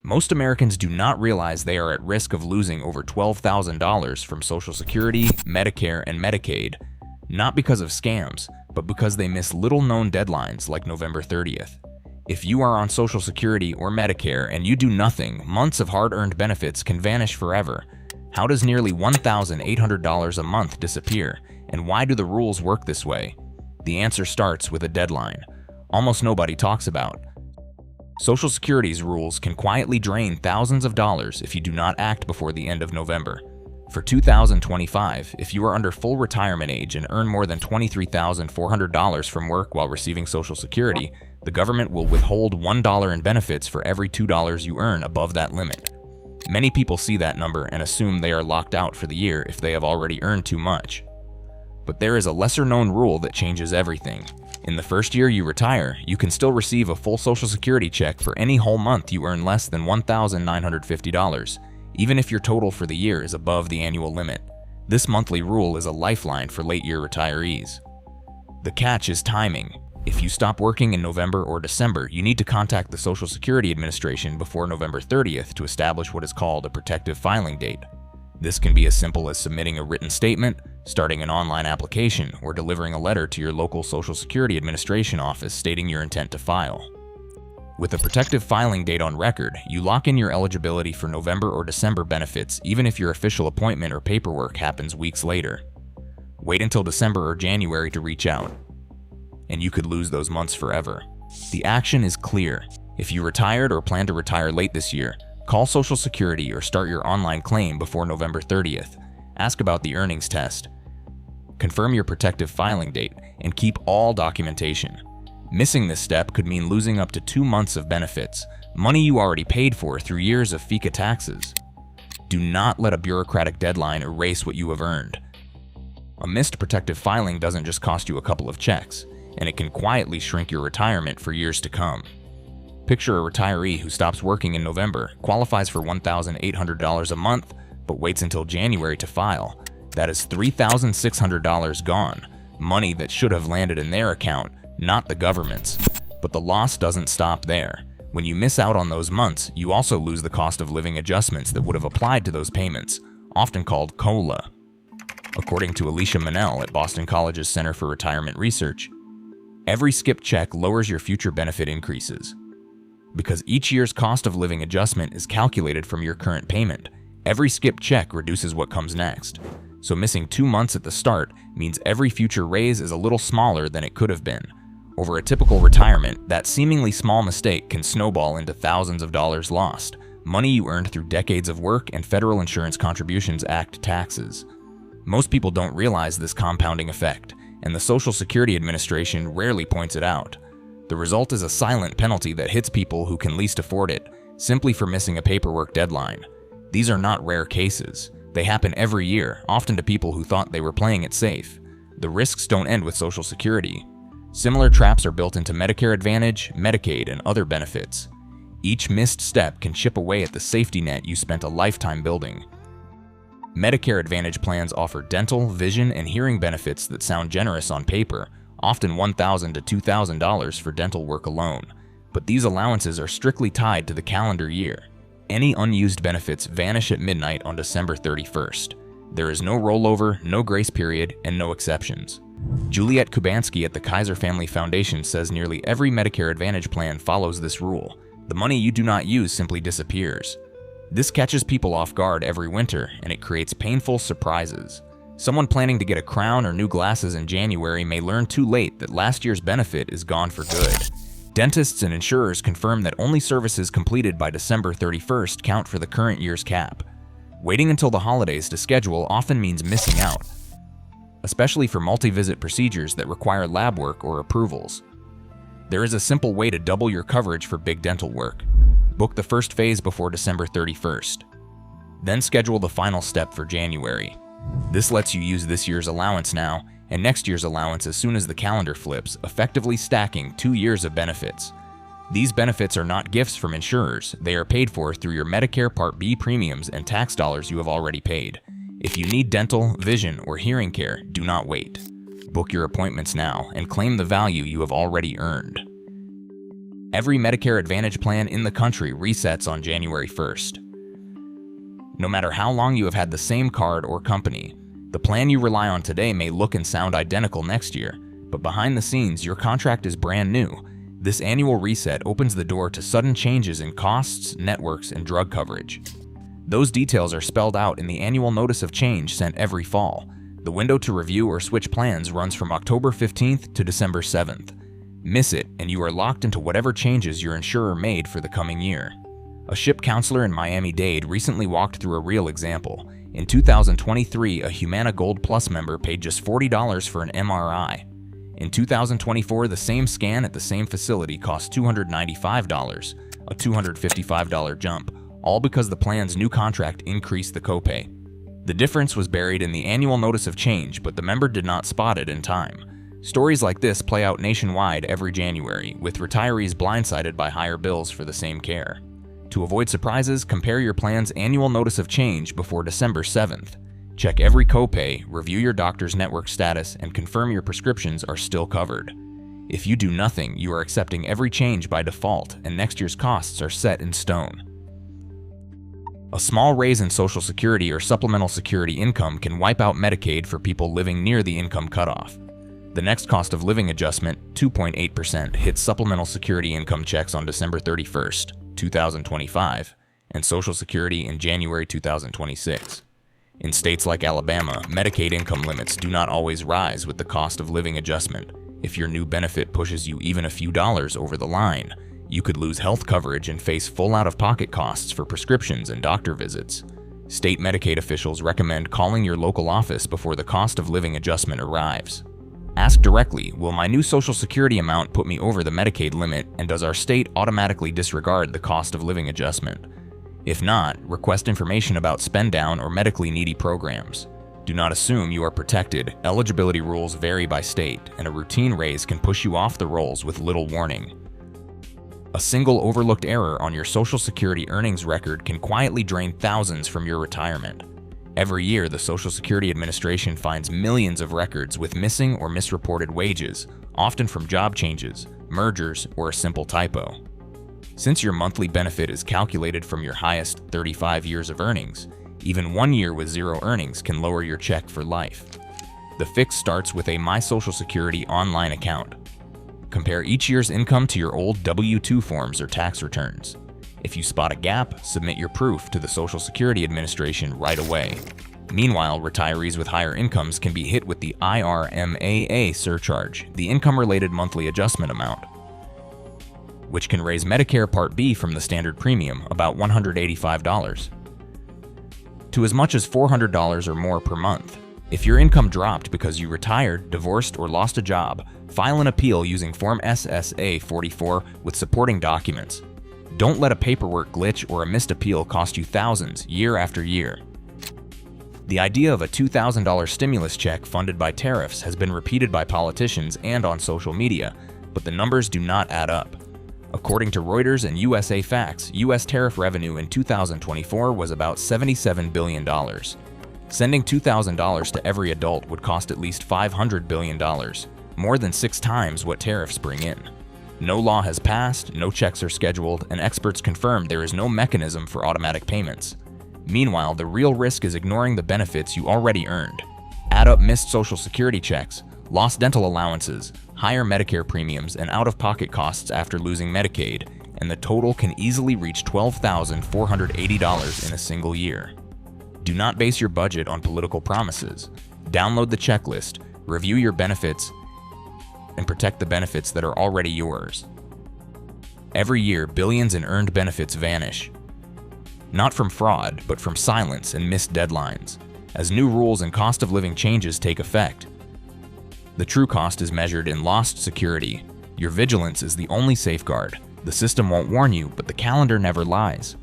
Most Americans do not realize they are at risk of losing over $12,000 from Social Security, Medicare, and Medicaid, not because of scams, but because they miss little-known deadlines like November 30th. If you are on Social Security or Medicare and you do nothing, months of hard-earned benefits can vanish forever. How does nearly $1,800 a month disappear, and why do the rules work this way? The answer starts with a deadline. Almost nobody talks about. Social Security's rules can quietly drain thousands of dollars if you do not act before the end of November. For 2025, if you are under full retirement age and earn more than $23,400 from work while receiving Social Security, the government will withhold $1 in benefits for every $2 you earn above that limit. Many people see that number and assume they are locked out for the year if they have already earned too much. But there is a lesser-known rule that changes everything. In the first year you retire, you can still receive a full Social Security check for any whole month you earn less than $1,950, even if your total for the year is above the annual limit. This monthly rule is a lifeline for late-year retirees. The catch is timing. If you stop working in November or December, you need to contact the Social Security Administration before November 30th to establish what is called a protective filing date. This can be as simple as submitting a written statement, starting an online application, or delivering a letter to your local Social Security Administration office stating your intent to file. With a protective filing date on record, you lock in your eligibility for November or December benefits even if your official appointment or paperwork happens weeks later. Wait until December or January to reach out, and you could lose those months forever. The action is clear. If you retired or plan to retire late this year, call Social Security or start your online claim before November 30th. Ask about the earnings test. Confirm your protective filing date, and keep all documentation. Missing this step could mean losing up to 2 months of benefits, money you already paid for through years of FICA taxes. Do not let a bureaucratic deadline erase what you have earned. A missed protective filing doesn't just cost you a couple of checks, and it can quietly shrink your retirement for years to come. Picture a retiree who stops working in November, qualifies for $1,800 a month, but waits until January to file. That is $3,600 gone, money that should have landed in their account, not the government's. But the loss doesn't stop there. When you miss out on those months, you also lose the cost of living adjustments that would have applied to those payments, often called COLA. According to Alicia Manel at Boston College's Center for Retirement Research, every skipped check lowers your future benefit increases. Because each year's cost of living adjustment is calculated from your current payment, every skipped check reduces what comes next. So missing 2 months at the start means every future raise is a little smaller than it could have been. Over a typical retirement, that seemingly small mistake can snowball into thousands of dollars lost, money you earned through decades of work and Federal Insurance Contributions Act taxes. Most people don't realize this compounding effect, and the Social Security Administration rarely points it out. The result is a silent penalty that hits people who can least afford it, simply for missing a paperwork deadline. These are not rare cases. They happen every year, often to people who thought they were playing it safe. The risks don't end with Social Security. Similar traps are built into Medicare Advantage, Medicaid, and other benefits. Each missed step can chip away at the safety net you spent a lifetime building. Medicare Advantage plans offer dental, vision, and hearing benefits that sound generous on paper, often $1,000 to $2,000 for dental work alone. But these allowances are strictly tied to the calendar year. Any unused benefits vanish at midnight on December 31st. There is no rollover, no grace period, and no exceptions. Juliet Kubansky at the Kaiser Family Foundation says nearly every Medicare Advantage plan follows this rule. The money you do not use simply disappears. This catches people off guard every winter, and it creates painful surprises. Someone planning to get a crown or new glasses in January may learn too late that last year's benefit is gone for good. Dentists and insurers confirm that only services completed by December 31st count for the current year's cap. Waiting until the holidays to schedule often means missing out, especially for multi-visit procedures that require lab work or approvals. There is a simple way to double your coverage for big dental work. Book the first phase before December 31st. Then schedule the final step for January. This lets you use this year's allowance now and next year's allowance as soon as the calendar flips, effectively stacking 2 years of benefits. These benefits are not gifts from insurers. They are paid for through your Medicare Part B premiums and tax dollars you have already paid. If you need dental, vision, or hearing care, do not wait. Book your appointments now and claim the value you have already earned. Every Medicare Advantage plan in the country resets on January 1st. No matter how long you have had the same card or company, the plan you rely on today may look and sound identical next year, but behind the scenes, your contract is brand new. This annual reset opens the door to sudden changes in costs, networks, and drug coverage. Those details are spelled out in the annual notice of change sent every fall. The window to review or switch plans runs from October 15th to December 7th. Miss it, and you are locked into whatever changes your insurer made for the coming year. A SHIP counselor in Miami-Dade recently walked through a real example. In 2023, a Humana Gold Plus member paid just $40 for an MRI. In 2024, the same scan at the same facility cost $295, a $255 jump, all because the plan's new contract increased the copay. The difference was buried in the annual notice of change, but the member did not spot it in time. Stories like this play out nationwide every January, with retirees blindsided by higher bills for the same care. To avoid surprises, compare your plan's annual notice of change before December 7th. Check every copay, review your doctor's network status, and confirm your prescriptions are still covered. If you do nothing, you are accepting every change by default, and next year's costs are set in stone. A small raise in Social Security or supplemental security income can wipe out Medicaid for people living near the income cutoff. The next cost of living adjustment, 2.8%, hits supplemental security income checks on December 31st, 2025, and Social Security in January 2026. In states like Alabama, Medicaid income limits do not always rise with the cost of living adjustment. If your new benefit pushes you even a few dollars over the line, you could lose health coverage and face full out-of-pocket costs for prescriptions and doctor visits. State Medicaid officials recommend calling your local office before the cost of living adjustment arrives. Ask directly, will my new Social Security amount put me over the Medicaid limit, and does our state automatically disregard the cost of living adjustment? If not, request information about spend-down or medically needy programs. Do not assume you are protected. Eligibility rules vary by state, and a routine raise can push you off the rolls with little warning. A single overlooked error on your Social Security earnings record can quietly drain thousands from your retirement. Every year, the Social Security Administration finds millions of records with missing or misreported wages, often from job changes, mergers, or a simple typo. Since your monthly benefit is calculated from your highest 35 years of earnings, even 1 year with zero earnings can lower your check for life. The fix starts with a My Social Security online account. Compare each year's income to your old W-2 forms or tax returns. If you spot a gap, submit your proof to the Social Security Administration right away. Meanwhile, retirees with higher incomes can be hit with the IRMAA surcharge, the income-related monthly adjustment amount, which can raise Medicare Part B from the standard premium, about $185, to as much as $400 or more per month. If your income dropped because you retired, divorced, or lost a job, file an appeal using Form SSA 44 with supporting documents. Don't let a paperwork glitch or a missed appeal cost you thousands year after year. The idea of a $2,000 stimulus check funded by tariffs has been repeated by politicians and on social media, but the numbers do not add up. According to Reuters and USA Facts, U.S. tariff revenue in 2024 was about $77 billion. Sending $2,000 to every adult would cost at least $500 billion, more than 6 times what tariffs bring in. No law has passed, no checks are scheduled, and experts confirm there is no mechanism for automatic payments. Meanwhile, the real risk is ignoring the benefits you already earned. Add up missed Social Security checks, lost dental allowances, higher Medicare premiums, and out-of-pocket costs after losing Medicaid, and the total can easily reach $12,480 in a single year. Do not base your budget on political promises. Download the checklist, review your benefits, and protect the benefits that are already yours. Every year, billions in earned benefits vanish. Not from fraud, but from silence and missed deadlines. As new rules and cost of living changes take effect, the true cost is measured in lost security. Your vigilance is the only safeguard. The system won't warn you, but the calendar never lies.